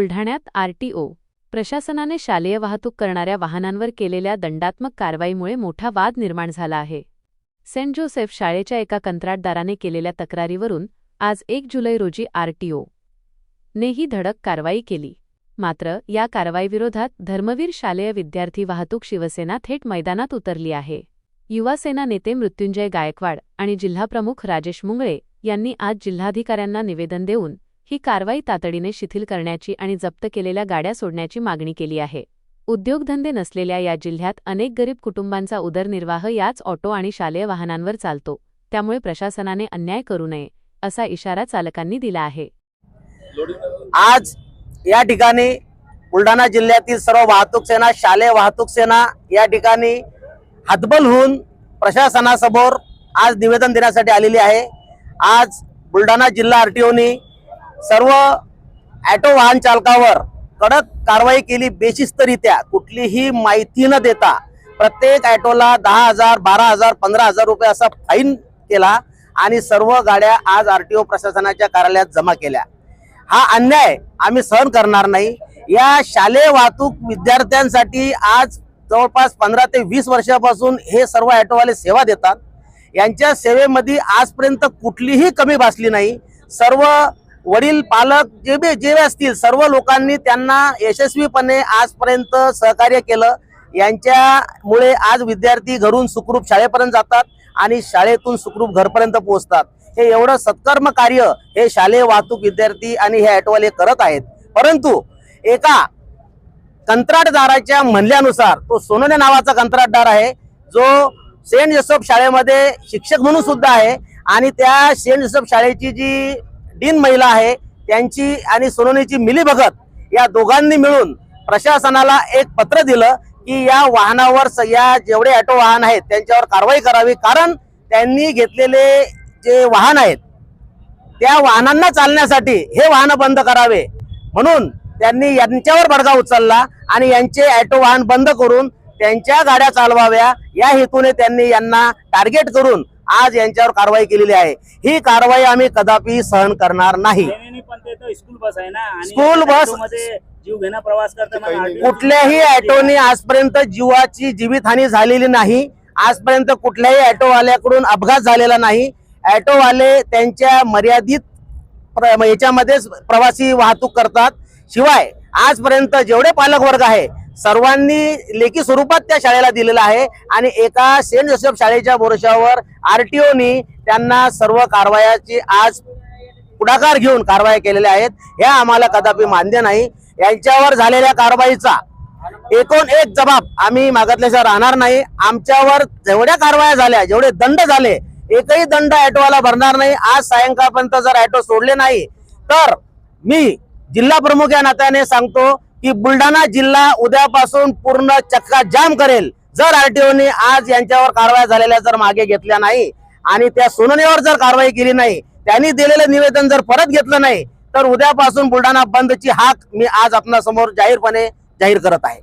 बुलढाण्यात आरटीओ प्रशासनाने शालेय वाहतूक करणाऱ्या वाहनांवर केलेल्या दंडात्मक कारवाईमुळे मोठा वाद निर्माण झाला आहे। सेंट जोसेफ शाळेच्या एका कंत्राटदाराने केलेल्या तक्रारीवरून आज 1 जुलै रोजी आरटीओ ने ही धडक कारवाई केली। मात्र या कारवाईविरोधात धर्मवीर शालेय विद्यार्थी वाहतूक शिवसेना थेट मैदानात उतरली आहे। युवासेना नेते मृत्युंजय गायकवाड आणि जिल्हाप्रमुख राजेश मुंगळे यांनी आज जिल्हाधिकाऱ्यांना निवेदन देऊन ही कारवाई तातडीने शिथिल करण्याची आणि जप्त केलेल्या गाड्या सोडण्याची मागणी केली आहे। उद्योगधंदे नसलेल्या या जिल्ह्यात अनेक गरीब कुटुंबांचा उदरनिर्वाह याच ऑटो आणि शालेय वाहनांवर चालतो, त्यामुळे प्रशासनाने अन्याय करू नये असा इशारा चालकांनी दिला आहे। आज या ठिकाणी बुलढाणा जिल्ह्यातील सर्व वाहतूक सेना, शालेय वाहतूक सेना या ठिकाणी हतबल होऊन प्रशासनासमोर आज निवेदन देण्यासाठी आलेली आहे। आज बुलढाणा जिल्हा आरटीओने सर्व ऑटो वाहन चालकावर कडक कारवाई केली। बेशिस्तरित्या कुठलीही माहिती न देता प्रत्येक ऑटोला 10,000, 12,000, 15,000 रुपये असा फाईन केला आणि सर्व गाड्या आज आरटीओ प्रशासनाच्या कार्यालयात जमा केल्या। हा अन्याय आम्ही सहन करणार नाही। या शालेय वाहतूक विद्यार्थ्यांसाठी आज जवळपास 15 ते 20 वर्षापासून हे सर्व ऑटोवाले सेवा देतात। यांच्या सेवेमध्ये आजपर्यंत कुठलीही कमी भासली नाही। सर्व वडील पालक जे असतील सर्व लोकांनी त्यांना यशस्वीपणे आजपर्यंत सहकार्य केलं। यांच्यामुळे आज विद्यार्थी घरून सुखरूप शाळेपर्यंत जातात आणि शाळेतून सुखरूप घरपर्यंत पोहोचतात। हे एवढं सत्कर्म कार्य हे शालेय वाहतूक विद्यार्थी आणि हे ऑटोवाले करत आहेत। परंतु एका कंत्राटदाराच्या म्हणल्यानुसार, तो सोनोने नावाचा कंत्राटदार आहे, जो सेंट जोसेफ शाळेमध्ये शिक्षक म्हणून सुद्धा आहे आणि त्या सेंट जोसेफ शाळेची जी डीन महिला आहे त्यांची आणि सोनोनेची मिलीभगत या दोघांनी मिळून प्रशासनाला एक पत्र दिलं की या वाहनावर या जेवढे ऑटो वाहन आहेत त्यांच्यावर कारवाई करावी, कारण त्यांनी घेतलेले जे वाहन आहेत त्या वाहनांना चालण्यासाठी हे वाहन बंद करावे। म्हणून त्यांनी यांच्यावर बडगा उचलला आणि यांचे ऑटो वाहन बंद करून त्यांच्या गाड्या चालवाव्या या हेतूने त्यांनी यांना टार्गेट करून आज यांच्यावर कारवाई केलेली आहे। ही कारवाई आम्ही कदापि सहन करणार नाही। स्कूल बस आहे ना, स्कूल बस मध्ये जीव घेणं प्रवास करताना कुठल्याही ऑटोने आजपर्यंत जीवाची जीवितहानी झालेली नाही। आजपर्यंत कुठल्याही ऑटोवाल्याकडून अपघात झालेला नाही। ऑटोवाले त्यांच्या मर्यादित याच्यामध्येच प्रवासी वाहतूक करतात। शिवाय आजपर्यंत जेवढे पालक वर्ग आहे सर्वांनी लेखी स्वरूपात त्या शाळेला दिलेला आहे आणि एका सेंट जोसेफ शाळेच्या भरोशावर आरटीओनी त्यांना सर्व कारवायाची आज पुढाकार घेऊन कारवाया केलेल्या आहेत। या आम्हाला कदापि मान्य नाही। यांच्यावर झालेल्या कारवाईचा एकूण एक जबाब आम्ही मागितल्याशिवाय राहणार नाही। आमच्यावर जेवढ्या कारवाया झाल्या, जेवढे दंड झाले, एकही दंड ऑटोवाला भरणार नाही। आज सायंकाळपर्यंत जर ऑटो सोडले नाही तर मी जिल्हा प्रमुख या नात्याने सांगतो की बुलढाणा जिल्हा उद्यापासून पूर्ण चक्का जाम करेल जर आरटीओने आज यांच्यावर कारवाया झालेल्या जर मागे घेतल्या नाही आणि त्या सोनोनेवर जर कारवाई केली नाही, त्यांनी दिलेलं निवेदन जर परत घेतलं नाही तर उद्यापासून बुलढाणा बंदची हाक मी आज आपल्या समोर जाहीरपणे जाहीर करत आहे।